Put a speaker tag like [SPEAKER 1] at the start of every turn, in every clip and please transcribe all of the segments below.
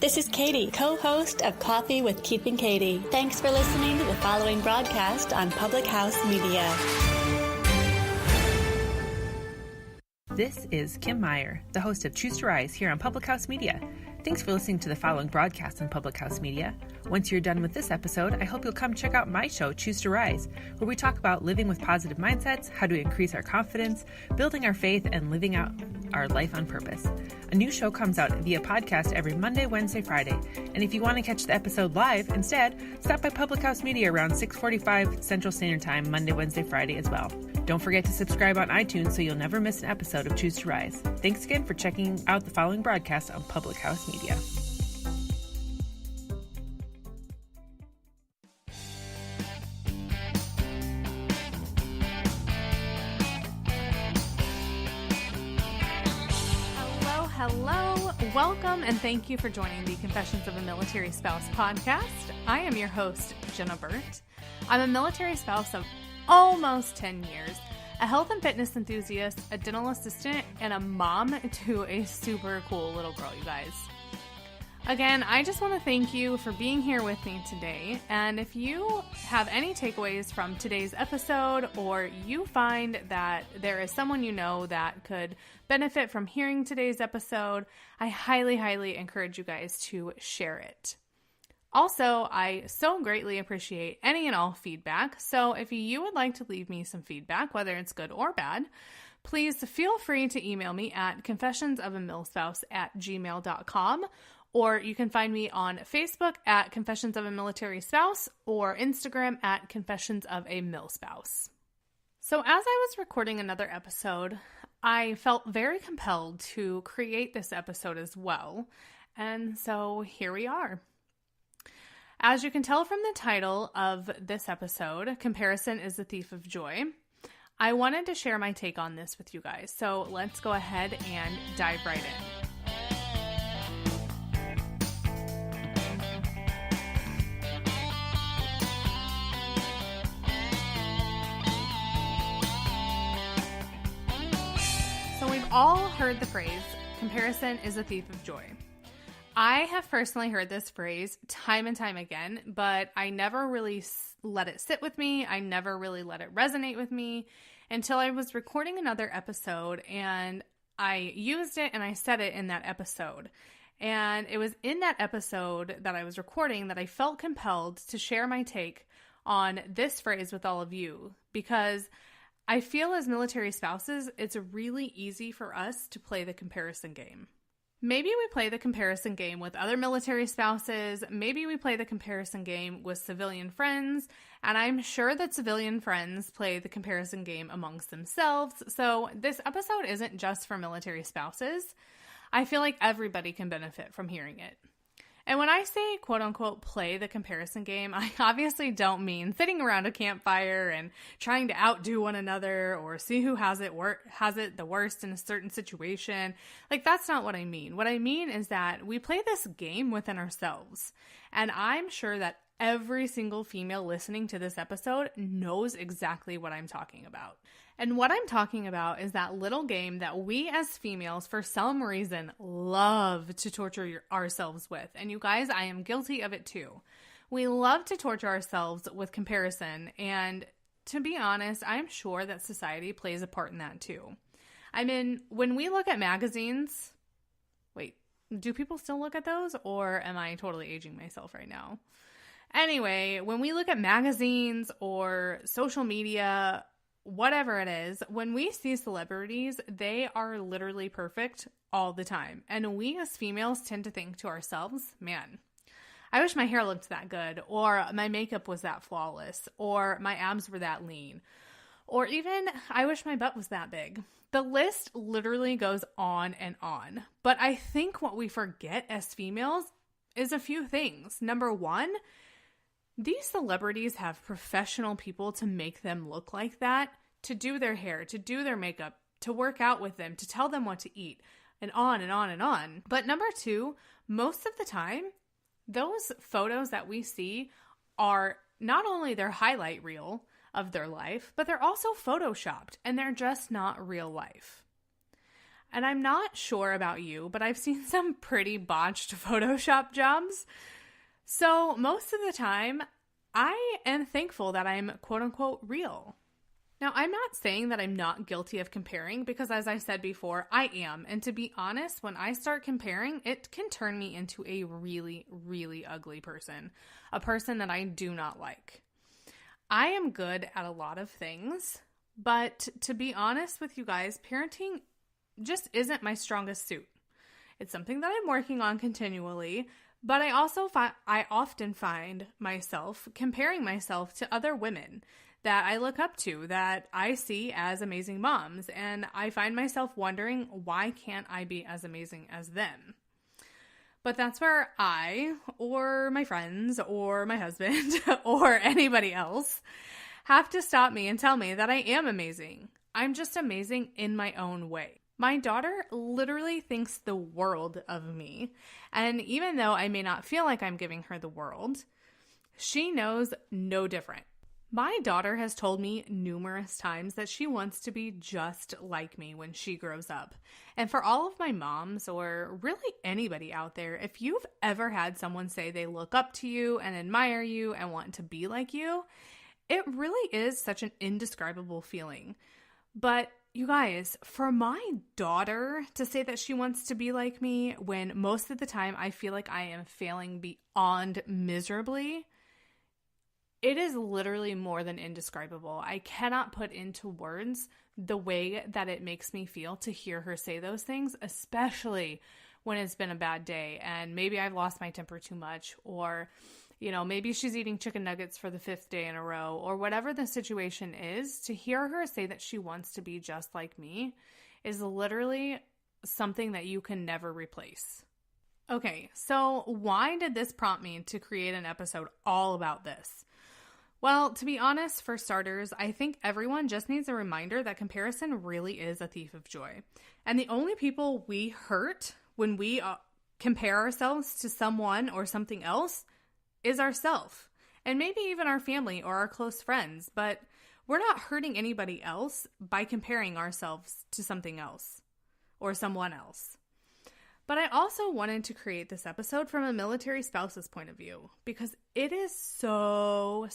[SPEAKER 1] This is Katie, co-host of Coffee with Keith and Katie. Thanks for listening to the following broadcast on Public House Media.
[SPEAKER 2] This is Kim Meyer, the host of Choose to Rise here on Public House Media. Thanks for listening to the following broadcast on Public House Media. Once you're done with this episode, I hope you'll come check out my show, Choose to Rise, where we talk about living with positive mindsets, how to increase our confidence, building our faith, and living out our life on purpose. A new show comes out via podcast every Monday, Wednesday, Friday. And if you want to catch the episode live instead, stop by Public House Media around 6:45 Central Standard Time, Monday, Wednesday, Friday as well. Don't forget to subscribe on iTunes so you'll never miss an episode of Choose to Rise. Thanks again for checking out the following broadcast on Public House Media.
[SPEAKER 3] Hello, welcome, and thank you for joining the Confessions of a Military Spouse podcast. I am your host, Jenna. I'm a military spouse of almost 10 years, a health and fitness enthusiast, a dental assistant, and a mom to a super cool little girl, you guys. Again, I just want to thank you for being here with me today, and if you have any takeaways from today's episode, or you find that there is someone you know that could benefit from hearing today's episode, I highly, highly encourage you guys to share it. Also, I so greatly appreciate any and all feedback, so if you would like to leave me some feedback, whether it's good or bad, please feel free to email me at confessionsofamilspouse@gmail.com, or you can find me on Facebook at Confessions of a Military Spouse or Instagram at Confessions of a Mil Spouse. So as I was recording another episode, I felt very compelled to create this episode as well, and so here we are. As you can tell from the title of this episode, Comparison is the Thief of Joy, I wanted to share my take on this with you guys, so let's go ahead and dive right in. So we've all heard the phrase, comparison is a thief of joy. I have personally heard this phrase time and time again, but I never really let it sit with me. I never really let it resonate with me until I was recording another episode and I used it and I said it in that episode. And it was in that episode that I was recording that I felt compelled to share my take on this phrase with all of you, because I feel as military spouses, it's really easy for us to play the comparison game. Maybe we play the comparison game with other military spouses, maybe we play the comparison game with civilian friends, and I'm sure that civilian friends play the comparison game amongst themselves, so this episode isn't just for military spouses. I feel like everybody can benefit from hearing it. And when I say quote-unquote play the comparison game, I obviously don't mean sitting around a campfire and trying to outdo one another or see who has it the worst in a certain situation. Like, that's not what I mean. What I mean is that we play this game within ourselves. And I'm sure that every single female listening to this episode knows exactly what I'm talking about. And what I'm talking about is that little game that we as females, for some reason, love to torture ourselves with. And you guys, I am guilty of it too. We love to torture ourselves with comparison. And to be honest, I'm sure that society plays a part in that too. I mean, when we look at magazines, wait, do people still look at those? Or am I totally aging myself right now? Anyway, when we look at magazines or social media, whatever it is, when we see celebrities, they are literally perfect all the time. And we as females tend to think to ourselves, man, I wish my hair looked that good, or my makeup was that flawless, or my abs were that lean, or even I wish my butt was that big. The list literally goes on and on. But I think what we forget as females is a few things. Number one, these celebrities have professional people to make them look like that, to do their hair, to do their makeup, to work out with them, to tell them what to eat, and on and on and on. But number two, most of the time, those photos that we see are not only their highlight reel of their life, but they're also photoshopped, and they're just not real life. And I'm not sure about you, but I've seen some pretty botched Photoshop jobs. So most of the time, I am thankful that I'm quote unquote real. Now, I'm not saying that I'm not guilty of comparing because, as I said before, I am. And to be honest, when I start comparing, it can turn me into a really, really ugly person, a person that I do not like. I am good at a lot of things, but to be honest with you guys, parenting just isn't my strongest suit. It's something that I'm working on continually, but I often find myself comparing myself to other women that I look up to, that I see as amazing moms, and I find myself wondering, why can't I be as amazing as them? But that's where I, or my friends, or my husband, or anybody else have to stop me and tell me that I am amazing. I'm just amazing in my own way. My daughter literally thinks the world of me, and even though I may not feel like I'm giving her the world, she knows no different. My daughter has told me numerous times that she wants to be just like me when she grows up. And for all of my moms, or really anybody out there, if you've ever had someone say they look up to you and admire you and want to be like you, it really is such an indescribable feeling. But you guys, for my daughter to say that she wants to be like me when most of the time I feel like I am failing beyond miserably, it is literally more than indescribable. I cannot put into words the way that it makes me feel to hear her say those things, especially when it's been a bad day and maybe I've lost my temper too much, or, maybe she's eating chicken nuggets for the 5th day in a row, or whatever the situation is. To hear her say that she wants to be just like me is literally something that you can never replace. Okay, so why did this prompt me to create an episode all about this? Well, to be honest, for starters, I think everyone just needs a reminder that comparison really is a thief of joy. And the only people we hurt when we compare ourselves to someone or something else is ourselves. And maybe even our family or our close friends. But we're not hurting anybody else by comparing ourselves to something else or someone else. But I also wanted to create this episode from a military spouse's point of view, because it is so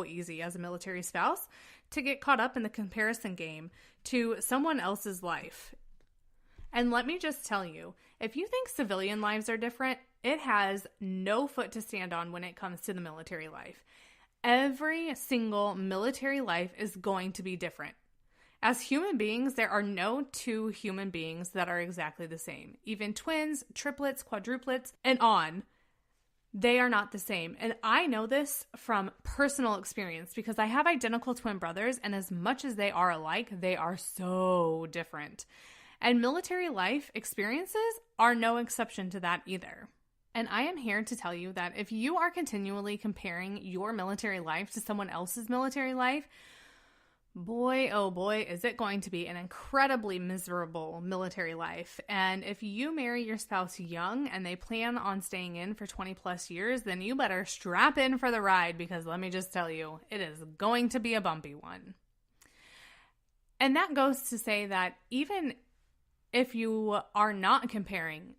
[SPEAKER 3] easy as a military spouse to get caught up in the comparison game to someone else's life. And let me just tell you, if you think civilian lives are different, it has no foot to stand on when it comes to the military life. Every single military life is going to be different. As human beings, there are no two human beings that are exactly the same. Even twins, triplets, quadruplets, and on. They are not the same. And I know this from personal experience because I have identical twin brothers, and as much as they are alike, they are so different. And military life experiences are no exception to that either. And I am here to tell you that if you are continually comparing your military life to someone else's military life, boy, oh boy, is it going to be an incredibly miserable military life. And if you marry your spouse young and they plan on staying in for 20 plus years, then you better strap in for the ride, because let me just tell you, it is going to be a bumpy one. And that goes to say that even if you are not comparing,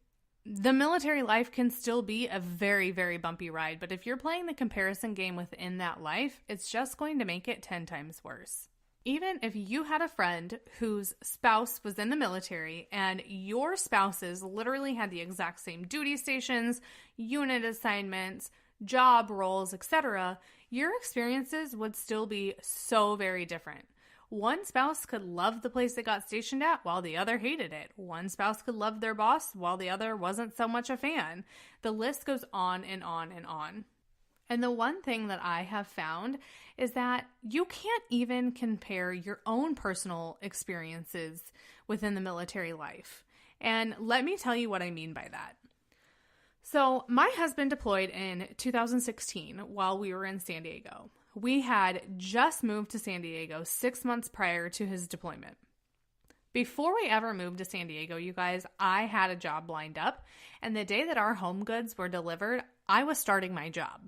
[SPEAKER 3] the military life can still be a very, very bumpy ride. But if you're playing the comparison game within that life, it's just going to make it 10 times worse. Even if you had a friend whose spouse was in the military and your spouses literally had the exact same duty stations, unit assignments, job roles, etc., your experiences would still be so very different. One spouse could love the place they got stationed at while the other hated it. One spouse could love their boss while the other wasn't so much a fan. The list goes on and on and on. And the one thing that I have found is that you can't even compare your own personal experiences within the military life. And let me tell you what I mean by that. So my husband deployed in 2016 while we were in San Diego. We had just moved to San Diego 6 months prior to his deployment. Before we ever moved to San Diego, you guys, I had a job lined up, and the day that our home goods were delivered, I was starting my job.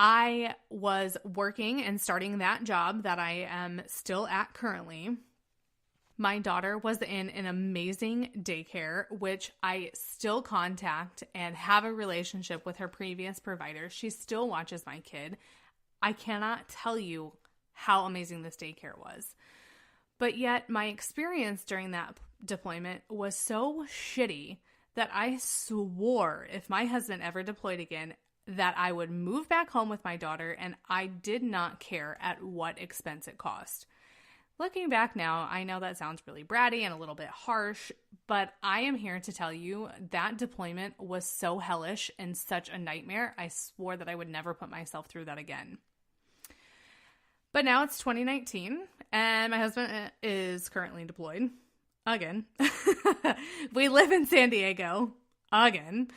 [SPEAKER 3] I was working and starting that job that I am still at currently. My daughter was in an amazing daycare, which I still contact and have a relationship with her previous provider. She still watches my kid. I cannot tell you how amazing this daycare was. But yet my experience during that deployment was so shitty that I swore if my husband ever deployed again, that I would move back home with my daughter, and I did not care at what expense it cost. Looking back now, I know that sounds really bratty and a little bit harsh, but I am here to tell you that deployment was so hellish and such a nightmare, I swore that I would never put myself through that again. But now it's 2019, and my husband is currently deployed. Again. We live in San Diego. Again.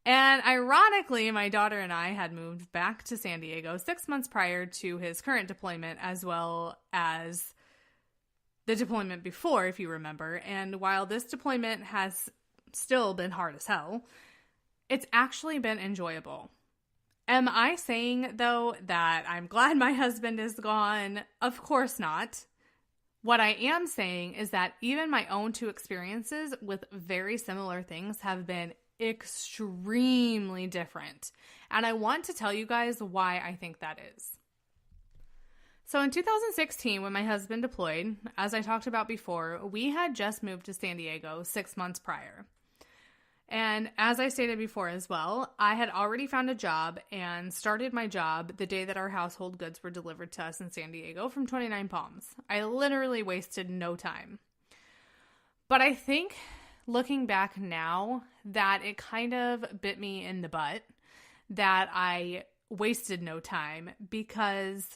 [SPEAKER 3] And ironically, my daughter and I had moved back to San Diego 6 months prior to his current deployment, as well as the deployment before, if you remember. And while this deployment has still been hard as hell, it's actually been enjoyable. Am I saying, though, that I'm glad my husband is gone? Of course not. What I am saying is that even my own two experiences with very similar things have been extremely different. And I want to tell you guys why I think that is. So in 2016, when my husband deployed, as I talked about before, we had just moved to San Diego 6 months prior. And as I stated before as well, I had already found a job and started my job the day that our household goods were delivered to us in San Diego from 29 Palms. I literally wasted no time. But I think looking back now that it kind of bit me in the butt that I wasted no time, because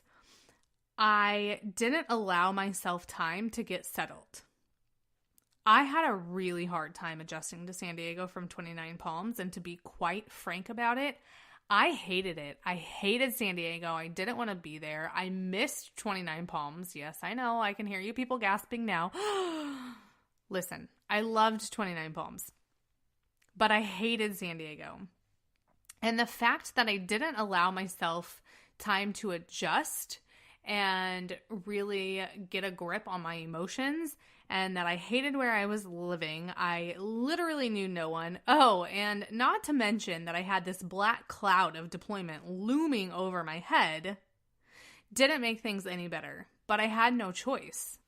[SPEAKER 3] I didn't allow myself time to get settled. I had a really hard time adjusting to San Diego from 29 Palms, and to be quite frank about it, I hated it. I hated San Diego. I didn't want to be there. I missed 29 Palms. Yes, I know. I can hear you people gasping now. Listen, I loved 29 Palms, but I hated San Diego. And the fact that I didn't allow myself time to adjust and really get a grip on my emotions, and that I hated where I was living. I literally knew no one. Oh, and not to mention that I had this black cloud of deployment looming over my head, didn't make things any better, but I had no choice.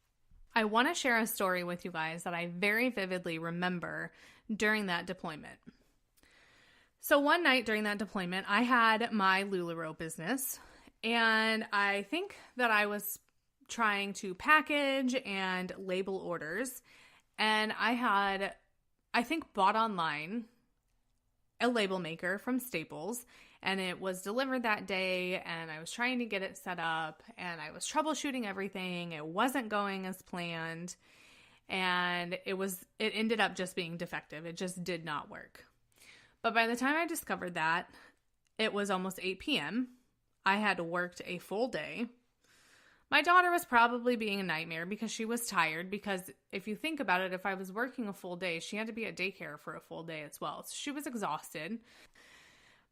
[SPEAKER 3] I want to share a story with you guys that I very vividly remember during that deployment. So one night during that deployment, I had my LuLaRoe business, and I think that I was trying to package and label orders, and I had, I think, bought online a label maker from Staples, and it was delivered that day, and I was trying to get it set up, and I was troubleshooting everything. It wasn't going as planned, and it ended up just being defective. It just did not work. But by the time I discovered that, it was almost 8 p.m. I had worked a full day. My daughter was probably being a nightmare because she was tired, because if you think about it, if I was working a full day, she had to be at daycare for a full day as well. So she was exhausted.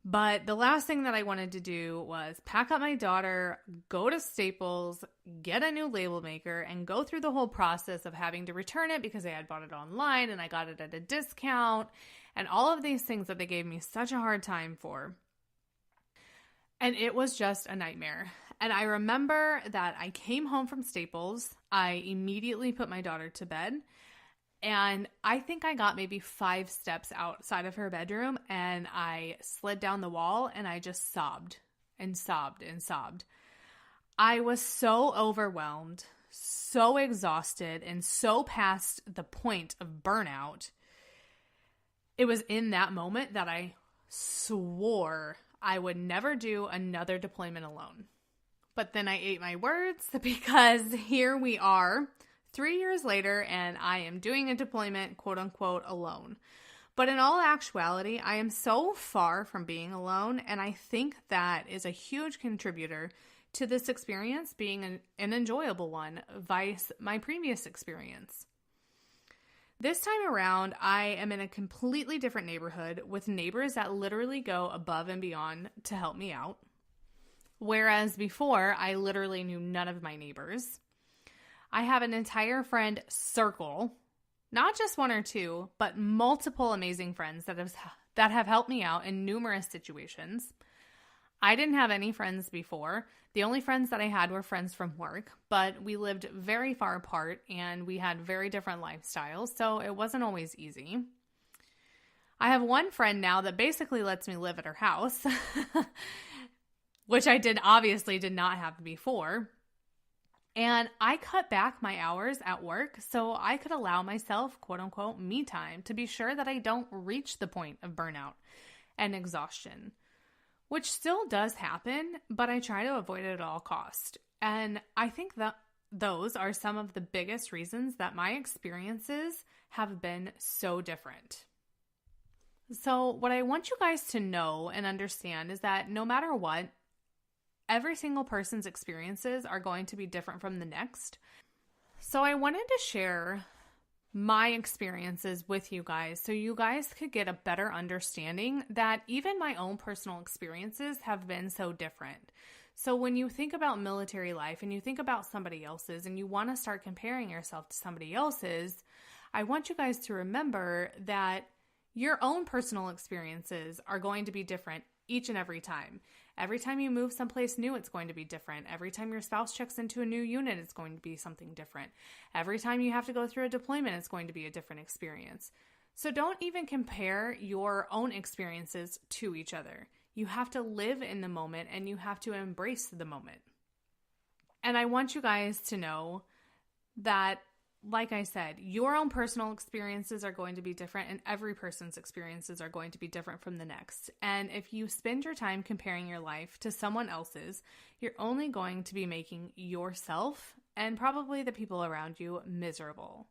[SPEAKER 3] But the last thing that I wanted to do was pack up my daughter, go to Staples, get a new label maker, and go through the whole process of having to return it because I had bought it online and I got it at a discount, and all of these things that they gave me such a hard time for. And it was just a nightmare. And I remember that I came home from Staples. I immediately put my daughter to bed. And I think I got maybe 5 steps outside of her bedroom, and I slid down the wall and I just sobbed and sobbed and sobbed. I was so overwhelmed, so exhausted, and so past the point of burnout. It was in that moment that I swore I would never do another deployment alone. But then I ate my words, because here we are 3 years later, and I am doing a deployment, quote unquote, alone. But in all actuality, I am so far from being alone, and I think that is a huge contributor to this experience being an enjoyable one, vice my previous experience. This time around, I am in a completely different neighborhood with neighbors that literally go above and beyond to help me out. Whereas before, I literally knew none of my neighbors. I have an entire friend circle, not just one or two, but multiple amazing friends that have helped me out in numerous situations. I didn't have any friends before. The only friends that I had were friends from work, but we lived very far apart and we had very different lifestyles, so it wasn't always easy. I have one friend now that basically lets me live at her house, which I obviously did not have before. And I cut back my hours at work so I could allow myself, quote unquote, me time to be sure that I don't reach the point of burnout and exhaustion, which still does happen, but I try to avoid it at all costs. And I think that those are some of the biggest reasons that my experiences have been so different. So what I want you guys to know and understand is that no matter what, every single person's experiences are going to be different from the next. So I wanted to share my experiences with you guys so you guys could get a better understanding that even my own personal experiences have been so different. So when you think about military life and you think about somebody else's and you want to start comparing yourself to somebody else's, I want you guys to remember that your own personal experiences are going to be different each and every time. Every time you move someplace new, it's going to be different. Every time your spouse checks into a new unit, it's going to be something different. Every time you have to go through a deployment, it's going to be a different experience. So don't even compare your own experiences to each other. You have to live in the moment and you have to embrace the moment. And I want you guys to know that, like I said, your own personal experiences are going to be different and every person's experiences are going to be different from the next. And if you spend your time comparing your life to someone else's, you're only going to be making yourself and probably the people around you miserable.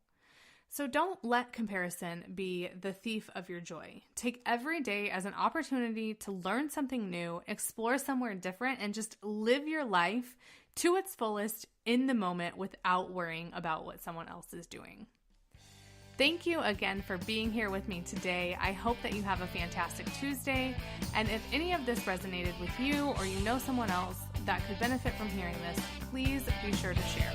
[SPEAKER 3] So don't let comparison be the thief of your joy. Take every day as an opportunity to learn something new, explore somewhere different, and just live your life to its fullest in the moment without worrying about what someone else is doing. Thank you again for being here with me today. I hope that you have a fantastic Tuesday. And if any of this resonated with you or you know someone else that could benefit from hearing this, please be sure to share.